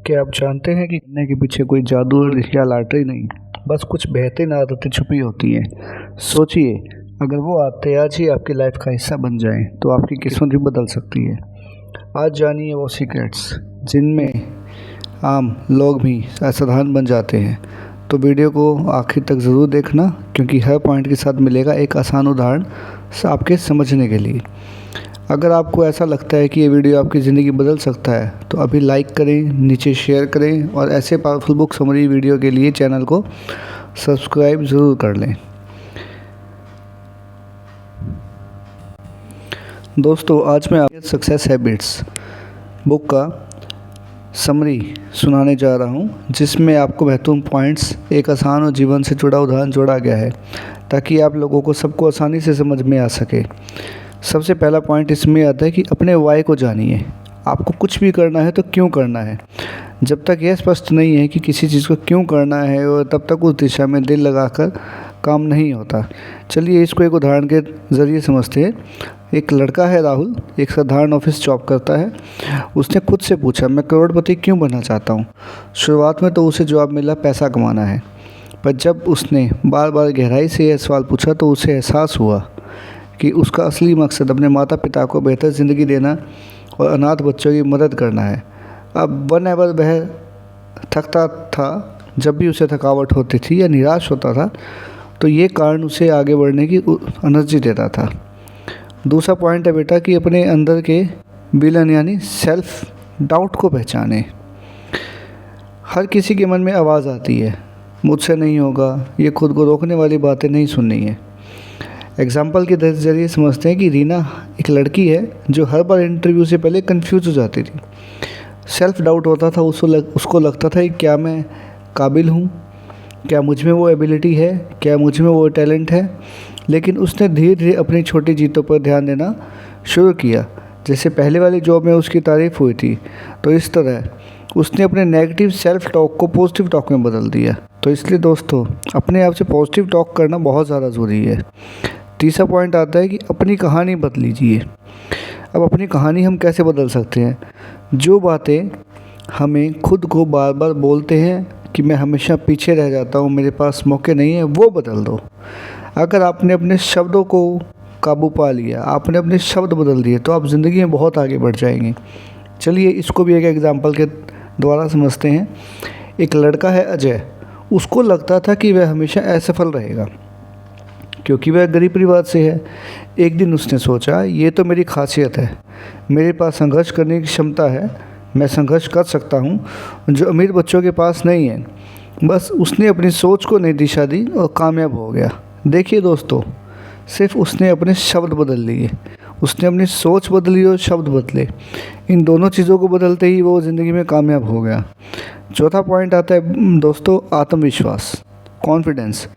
क्या आप जानते हैं कि करने के पीछे कोई जादू या लॉटरी नहीं, बस कुछ बेहतरीन आदतें छुपी होती हैं। सोचिए, अगर वो आदतें आज ही आपकी लाइफ का हिस्सा बन जाएं, तो आपकी किस्मत भी बदल सकती है। आज जानिए वो सीक्रेट्स जिनमें आम लोग भी असाधारण बन जाते हैं। तो वीडियो को आखिर तक ज़रूर देखना, क्योंकि हर पॉइंट के साथ मिलेगा एक आसान उदाहरण आपके समझने के लिए। अगर आपको ऐसा लगता है कि ये वीडियो आपकी ज़िंदगी बदल सकता है, तो अभी लाइक करें, नीचे शेयर करें और ऐसे पावरफुल बुक समरी वीडियो के लिए चैनल को सब्सक्राइब ज़रूर कर लें। दोस्तों, आज मैं आपको सक्सेस हैबिट्स बुक का समरी सुनाने जा रहा हूँ, जिसमें आपको महत्वपूर्ण पॉइंट्स एक आसान और जीवन से जुड़ा उदाहरण जोड़ा गया है, ताकि आप लोगों को सबको आसानी से समझ में आ सके। सबसे पहला पॉइंट इसमें आता है कि अपने वाई को जानिए। आपको कुछ भी करना है तो क्यों करना है। जब तक यह स्पष्ट नहीं है कि किसी चीज़ को क्यों करना है, और तब तक उस दिशा में दिल लगाकर काम नहीं होता। चलिए इसको एक उदाहरण के ज़रिए समझते हैं। एक लड़का है राहुल, एक साधारण ऑफिस जॉब करता है। उसने खुद से पूछा, मैं करोड़पति क्यों बनना चाहता हूँ। शुरुआत में तो उसे जवाब मिला, पैसा कमाना है। पर जब उसने बार बार गहराई से यह सवाल पूछा, तो उसे एहसास हुआ कि उसका असली मकसद अपने माता पिता को बेहतर ज़िंदगी देना और अनाथ बच्चों की मदद करना है। अब वनेवर वह थकता था, जब भी उसे थकावट होती थी या निराश होता था, तो ये कारण उसे आगे बढ़ने की एनर्जी देता था। दूसरा पॉइंट है बेटा कि अपने अंदर के विलन यानी सेल्फ डाउट को पहचाने। हर किसी के मन में आवाज़ आती है, मुझसे नहीं होगा। ये खुद को रोकने वाली बातें नहीं सुननी है। एग्जाम्पल के जरिए समझते हैं कि रीना एक लड़की है जो हर बार इंटरव्यू से पहले कंफ्यूज हो जाती थी। सेल्फ डाउट होता था, उसको लगता था कि क्या मैं काबिल हूँ, क्या मुझ में वो एबिलिटी है, क्या मुझ में वो टैलेंट है। लेकिन उसने धीरे धीरे अपनी छोटी जीतों पर ध्यान देना शुरू किया। जैसे पहले वाली जॉब में उसकी तारीफ़ हुई थी, तो इस तरह उसने अपने नेगेटिव सेल्फ टॉक को पॉजिटिव टॉक में बदल दिया। तो इसलिए दोस्तों, अपने आप से पॉजिटिव टॉक करना बहुत ज़्यादा ज़रूरी है। तीसरा पॉइंट आता है कि अपनी कहानी बदलीजिए। अब अपनी कहानी हम कैसे बदल सकते हैं। जो बातें हमें खुद को बार बार बोलते हैं कि मैं हमेशा पीछे रह जाता हूँ, मेरे पास मौके नहीं है, वो बदल दो। अगर आपने अपने शब्दों को काबू पा लिया, आपने अपने शब्द बदल दिए, तो आप ज़िंदगी में बहुत आगे बढ़ जाएंगे। चलिए इसको भी एक एग्जाम्पल के द्वारा समझते हैं। एक लड़का है अजय। उसको लगता था कि वह हमेशा असफल रहेगा, क्योंकि वह गरीब परिवार से है। एक दिन उसने सोचा, ये तो मेरी खासियत है, मेरे पास संघर्ष करने की क्षमता है, मैं संघर्ष कर सकता हूँ, जो अमीर बच्चों के पास नहीं है। बस उसने अपनी सोच को नई दिशा दी और कामयाब हो गया। देखिए दोस्तों, सिर्फ उसने अपने शब्द बदल लिए। उसने अपनी सोच बदली और शब्द बदले। इन दोनों चीज़ों को बदलते ही वो ज़िंदगी में कामयाब हो गया। चौथा पॉइंट आता है दोस्तों, आत्मविश्वास, कॉन्फिडेंस।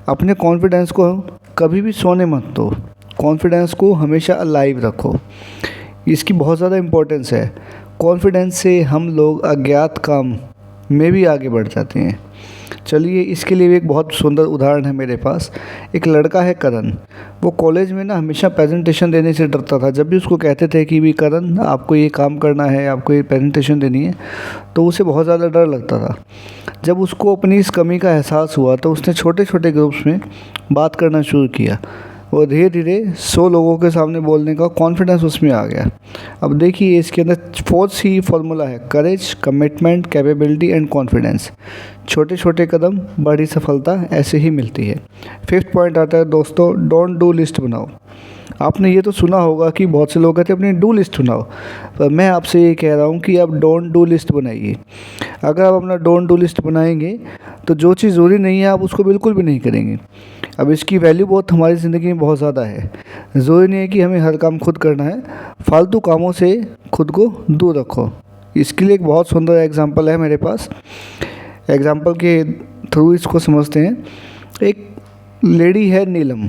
अपने कॉन्फिडेंस को कभी भी सोने मत दो। कॉन्फिडेंस को हमेशा अलाइव रखो। इसकी बहुत ज़्यादा इम्पोर्टेंस है। कॉन्फिडेंस से हम लोग अज्ञात काम में भी आगे बढ़ जाते हैं। चलिए इसके लिए एक बहुत सुंदर उदाहरण है मेरे पास। एक लड़का है करण। वो कॉलेज में ना हमेशा प्रेजेंटेशन देने से डरता था। जब भी उसको कहते थे कि भी करण, आपको ये काम करना है, आपको ये प्रेजेंटेशन देनी है, तो उसे बहुत ज़्यादा डर लगता था। जब उसको अपनी इस कमी का एहसास हुआ, तो उसने छोटे छोटे ग्रुप्स में बात करना शुरू किया और धीरे धीरे 100 लोगों के सामने बोलने का कॉन्फिडेंस उसमें आ गया। अब देखिए इसके अंदर 4 ही फॉर्मूला है, करेज, कमिटमेंट, कैपेबिलिटी एंड कॉन्फिडेंस। छोटे छोटे कदम, बड़ी सफलता ऐसे ही मिलती है। 5th पॉइंट आता है दोस्तों, डोंट डू लिस्ट बनाओ। आपने ये तो सुना होगा कि बहुत से लोग कहते हैं अपनी डू लिस्ट बनाओ, पर मैं आपसे ये कह रहा हूँ कि आप डोंट डू लिस्ट बनाइए। अगर आप अपना डोंट डू लिस्ट बनाएंगे, तो जो चीज़ ज़रूरी नहीं है आप उसको बिल्कुल भी नहीं करेंगे। अब इसकी वैल्यू बहुत हमारी ज़िंदगी में बहुत ज़्यादा है। ज़रूरी नहीं है कि हमें हर काम खुद करना है। फालतू कामों से खुद को दूर रखो। इसके लिए एक बहुत सुंदर एग्जांपल है मेरे पास। एग्जांपल के थ्रू इसको समझते हैं। एक लेडी है नीलम।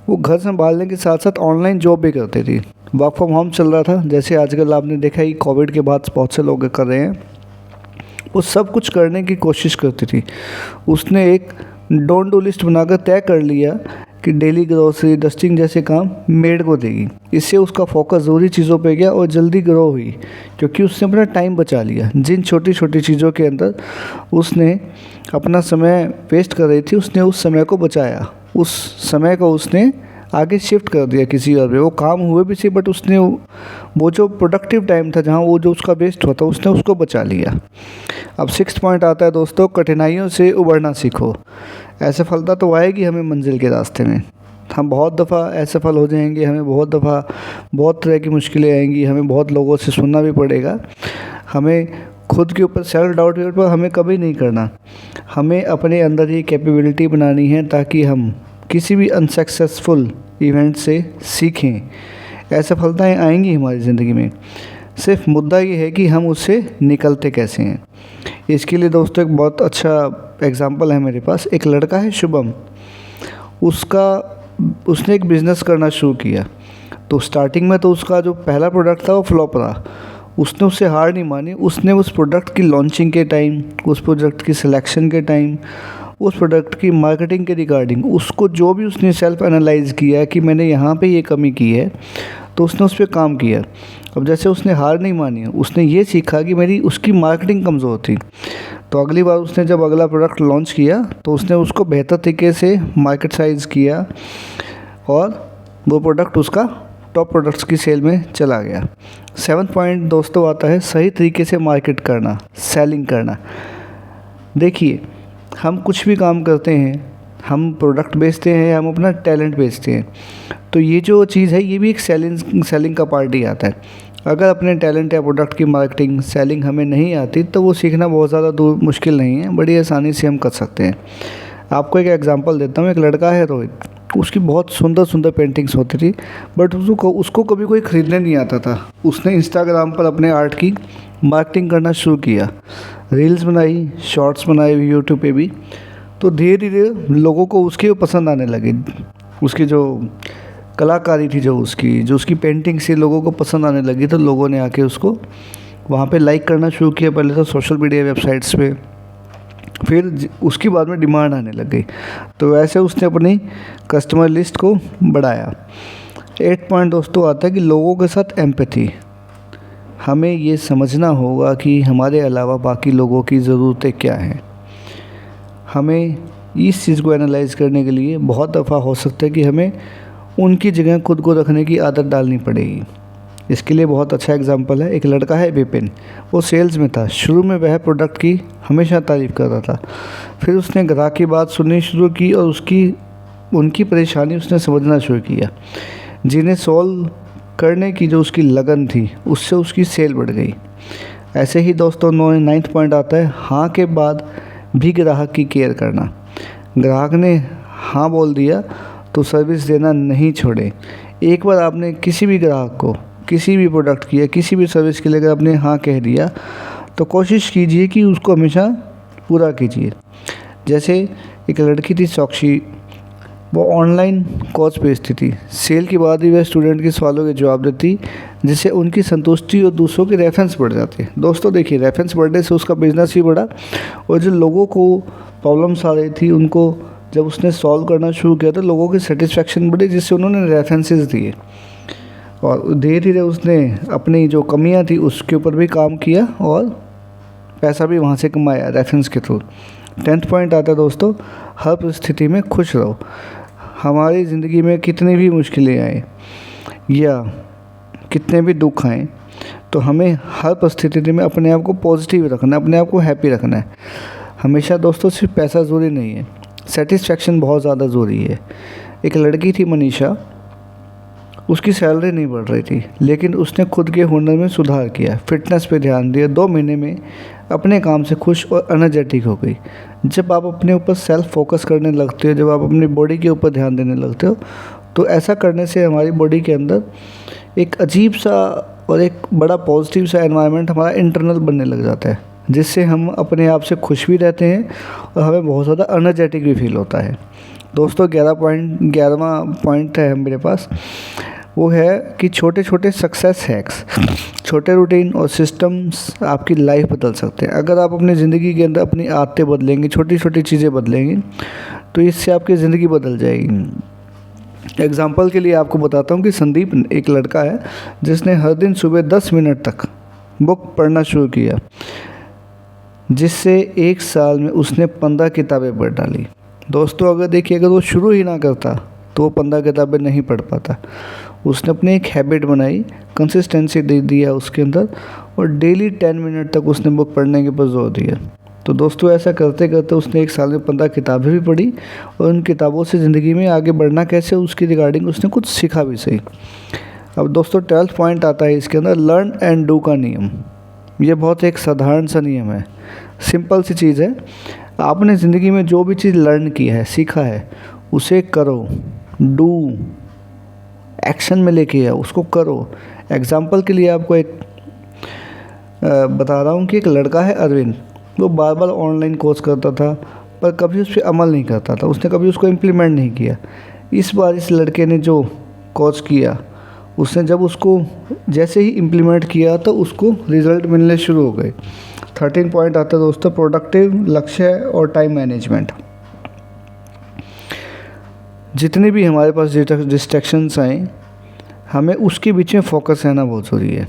वो घर संभालने के साथ साथ ऑनलाइन जॉब भी करती थी। वर्क फ्रॉम होम चल रहा था, जैसे आजकल आपने देखा ही कोविड के बाद बहुत से लोग कर रहे हैं। वो सब कुछ करने की कोशिश करती थी। उसने एक डोंट डू लिस्ट बनाकर तय कर लिया कि डेली ग्रोसरी डस्टिंग जैसे काम मेड को देगी। इससे उसका फोकस ज़रूरी चीज़ों पे गया और जल्दी ग्रो हुई, क्योंकि उसने अपना टाइम बचा लिया। जिन छोटी छोटी चीज़ों के अंदर उसने अपना समय वेस्ट कर रही थी, उसने उस समय को बचाया। उस समय को उसने आगे शिफ्ट कर दिया किसी और पे। वो काम हुए भी सी, बट उसने वो जो प्रोडक्टिव टाइम था, जहाँ वो जो उसका वेस्ट होता, उसने उसको बचा लिया। अब 6th पॉइंट आता है दोस्तों, कठिनाइयों से उबरना सीखो। असफलता तो आएगी हमें मंजिल के रास्ते में। हम बहुत दफ़ा असफल हो जाएंगे, हमें बहुत दफ़ा बहुत तरह की मुश्किलें आएंगी, हमें बहुत लोगों से सुनना भी पड़ेगा। हमें खुद के ऊपर सेल्फ डाउट पर हमें कभी नहीं करना। हमें अपने अंदर ये कैपेबिलिटी बनानी है ताकि हम किसी भी अनसक्सेसफुल इवेंट से सीखें। असफलताएँ आएंगी हमारी ज़िंदगी में, सिर्फ मुद्दा ये है कि हम उससे निकलते कैसे हैं। इसके लिए दोस्तों एक बहुत अच्छा एग्ज़ाम्पल है मेरे पास। एक लड़का है शुभम, उसने एक बिज़नेस करना शुरू किया। तो स्टार्टिंग में तो उसका जो पहला प्रोडक्ट था वो फ्लॉप रहा। उसने उससे हार नहीं मानी। उसने उस प्रोडक्ट की लॉन्चिंग के टाइम, उस प्रोडक्ट की सिलेक्शन के टाइम, उस प्रोडक्ट की मार्केटिंग के रिगार्डिंग उसको जो भी उसने सेल्फ एनालाइज़ किया कि मैंने यहाँ पे ये कमी की है, तो उसने उस पर काम किया। अब जैसे उसने हार नहीं मानी, उसने ये सीखा कि मेरी उसकी मार्केटिंग कमज़ोर थी। तो अगली बार उसने जब अगला प्रोडक्ट लॉन्च किया तो उसने उसको बेहतर तरीके से मार्केट साइज़ किया और वो प्रोडक्ट उसका टॉप प्रोडक्ट्स की सेल में चला गया। 7th पॉइंट दोस्तों आता है सही तरीके से मार्केट करना, सेलिंग करना। देखिए, हम कुछ भी काम करते हैं, हम प्रोडक्ट बेचते हैं, हम अपना टैलेंट बेचते हैं, तो ये जो चीज़ है ये भी एक सेलिंग का पार्ट ही आता है। अगर अपने टैलेंट या प्रोडक्ट की मार्केटिंग सेलिंग हमें नहीं आती तो वो सीखना बहुत ज़्यादा दूर मुश्किल नहीं है, बड़ी आसानी से हम कर सकते हैं। आपको एक एग्जांपल देता हूँ। एक लड़का है रोहित, उसकी बहुत सुंदर सुंदर पेंटिंग्स होती थी, बट उसको कभी कोई ख़रीदने नहीं आता था। उसने इंस्टाग्राम पर अपने आर्ट की मार्केटिंग करना शुरू किया, रील्स बनाई, शॉर्ट्स बनाए यूट्यूब पे भी। तो धीरे धीरे लोगों को उसके पसंद आने लगे। उसकी जो कलाकारी थी, जो उसकी पेंटिंग से लोगों को पसंद आने लगी। तो लोगों ने आके उसको वहाँ पे लाइक करना शुरू किया। पहले तो सोशल मीडिया वेबसाइट्स पे, फिर उसकी बाद में डिमांड आने लग गई। तो वैसे उसने अपनी कस्टमर लिस्ट को बढ़ाया। 8th पॉइंट दोस्तों आता है कि लोगों के साथ एम्पैथी। हमें ये समझना होगा कि हमारे अलावा बाकी लोगों की ज़रूरतें क्या हैं। हमें इस चीज़ को एनालाइज़ करने के लिए बहुत दफ़ा हो सकता है कि हमें उनकी जगह खुद को रखने की आदत डालनी पड़ेगी। इसके लिए बहुत अच्छा एग्जांपल है। एक लड़का है विपिन, वो सेल्स में था। शुरू में वह प्रोडक्ट की हमेशा तारीफ़ कर रहा था, फिर उसने ग्राहक की बात सुननी शुरू की और उनकी परेशानी उसने समझना शुरू किया, जिन्हें सॉल्व करने की जो उसकी लगन थी उससे उसकी सेल बढ़ गई। ऐसे ही दोस्तों 9th पॉइंट आता है हाँ के बाद भी ग्राहक की केयर करना। ग्राहक ने हाँ बोल दिया तो सर्विस देना नहीं छोड़े। एक बार आपने किसी भी ग्राहक को किसी भी प्रोडक्ट की या किसी भी सर्विस के लिए अगर आपने हाँ कह दिया तो कोशिश कीजिए कि उसको हमेशा पूरा कीजिए। जैसे एक लड़की थी साक्षी, वो ऑनलाइन कोर्स बेचती थी। सेल के बाद ही वह स्टूडेंट के सवालों के जवाब देती, जिससे उनकी संतुष्टि और दूसरों के रेफरेंस बढ़ जाते। दोस्तों देखिए, रेफरेंस बढ़ने से उसका बिज़नेस भी बढ़ा और जो लोगों को प्रॉब्लम्स आ रही थी उनको जब उसने सॉल्व करना शुरू किया तो लोगों की सेटिस्फेक्शन बढ़ी, जिससे उन्होंने रेफरेंसेस दिए और धीरे धीरे उसने अपनी जो कमियां थी उसके ऊपर भी काम किया और पैसा भी वहाँ से कमाया रेफरेंस के थ्रू। 10th पॉइंट आता है दोस्तों हर परिस्थिति में खुश रहो। हमारी ज़िंदगी में कितनी भी मुश्किलें आए या कितने भी दुख आए, तो हमें हर परिस्थिति में अपने आप को पॉजिटिव रखना है, अपने आप को हैप्पी रखना है। हमेशा दोस्तों सिर्फ पैसा ज़रूरी नहीं है, सेटिस्फेक्शन बहुत ज़्यादा ज़रूरी है। एक लड़की थी मनीषा, उसकी सैलरी नहीं बढ़ रही थी, लेकिन उसने खुद के हुनर में सुधार किया, फिटनेस पे ध्यान दिया। 2 महीने में अपने काम से खुश और एनर्जेटिक हो गई। जब आप अपने ऊपर सेल्फ फोकस करने लगते हो, जब आप अपनी बॉडी के ऊपर ध्यान देने लगते हो, तो ऐसा करने से हमारी बॉडी के अंदर एक अजीब सा और एक बड़ा पॉजिटिव सा एनवायरनमेंट हमारा इंटरनल बनने लग जाता है, जिससे हम अपने आप से खुश भी रहते हैं और हमें बहुत ज़्यादा एनर्जेटिक भी फील होता है। दोस्तों 11वां पॉइंट है मेरे पास, वो है कि छोटे छोटे सक्सेस हैक्स, छोटे रूटीन और सिस्टम्स आपकी लाइफ बदल सकते हैं। अगर आप अपनी ज़िंदगी के अंदर अपनी आदतें बदलेंगे, छोटी छोटी चीज़ें बदलेंगे, तो इससे आपकी ज़िंदगी बदल जाएगी। एग्ज़ाम्पल के लिए आपको बताता हूँ कि संदीप एक लड़का है जिसने हर दिन सुबह 10 मिनट तक बुक पढ़ना शुरू किया, जिससे 1 साल में उसने 15 किताबें पढ़ डाली। दोस्तों अगर देखिए, अगर वो शुरू ही ना करता तो वो 15 किताबें नहीं पढ़ पाता। उसने अपनी एक हैबिट बनाई, कंसिस्टेंसी दे दिया उसके अंदर, और डेली 10 मिनट तक उसने बुक पढ़ने के ऊपर जोर दिया। तो दोस्तों ऐसा करते करते उसने 1 साल में 15 किताबें भी पढ़ी, और उन किताबों से ज़िंदगी में आगे बढ़ना कैसे, उसकी रिगार्डिंग उसने कुछ सीखा भी सही। अब दोस्तों 12th पॉइंट आता है इसके अंदर, लर्न एंड डू का नियम। ये बहुत एक साधारण सा नियम है, सिंपल सी चीज़ है। आपने ज़िंदगी में जो भी चीज़ लर्न की है, सीखा है, उसे करो, डू, एक्शन में लेके आओ, उसको करो। एग्ज़ाम्पल के लिए आपको एक बता रहा हूँ कि एक लड़का है अरविंद, वो बार बार ऑनलाइन कोर्स करता था पर कभी उस पर अमल नहीं करता था, उसने कभी उसको इम्प्लीमेंट नहीं किया। इस बार इस लड़के ने जो कोर्स किया, उसने जब उसको जैसे ही इम्प्लीमेंट किया तो उसको रिज़ल्ट मिलने शुरू हो गए। 13 पॉइंट आता है दोस्तों, प्रोडक्टिव, लक्ष्य और टाइम मैनेजमेंट। जितने भी हमारे पास डिस्ट्रैक्शंस आए, हमें उसके बीच में फोकस रहना बहुत ज़रूरी है।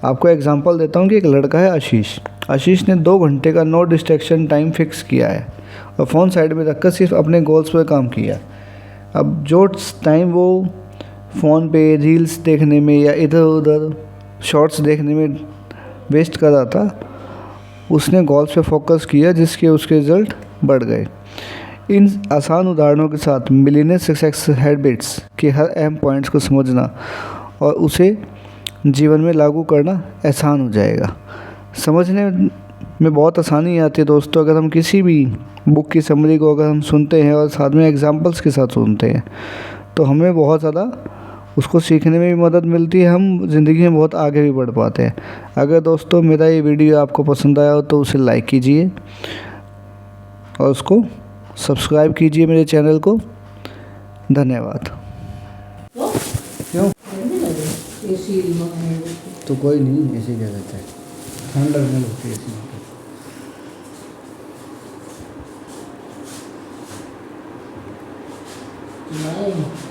आपको एग्जांपल देता हूँ कि एक लड़का है आशीष। आशीष ने 2 घंटे का नो डिस्ट्रैक्शन टाइम फिक्स किया है और फ़ोन साइड में रखकर सिर्फ अपने गोल्स पर काम किया। अब जो टाइम वो फ़ोन पे रील्स देखने में या इधर उधर शॉर्ट्स देखने में वेस्ट कर रहा था, उसने गोल्स पे फोकस किया, जिसके उसके रिज़ल्ट बढ़ गए। इन आसान उदाहरणों के साथ मिलियनेयर सक्सेस हैबिट्स के हर अहम पॉइंट्स को समझना और उसे जीवन में लागू करना आसान हो जाएगा। समझने में बहुत आसानी आती है दोस्तों, अगर हम किसी भी बुक की समरी को अगर हम सुनते हैं और साथ में एग्जांपल्स के साथ सुनते हैं, तो हमें बहुत ज़्यादा उसको सीखने में भी मदद मिलती है, हम ज़िंदगी में बहुत आगे भी बढ़ पाते हैं। अगर दोस्तों मेरा ये वीडियो आपको पसंद आया हो तो उसे लाइक कीजिए और उसको सब्सक्राइब कीजिए मेरे चैनल को। धन्यवाद। क्यों? तो कोई नहीं, ऐसे क्या कहता है, ठंड लगने लगती है ऐसी। नहीं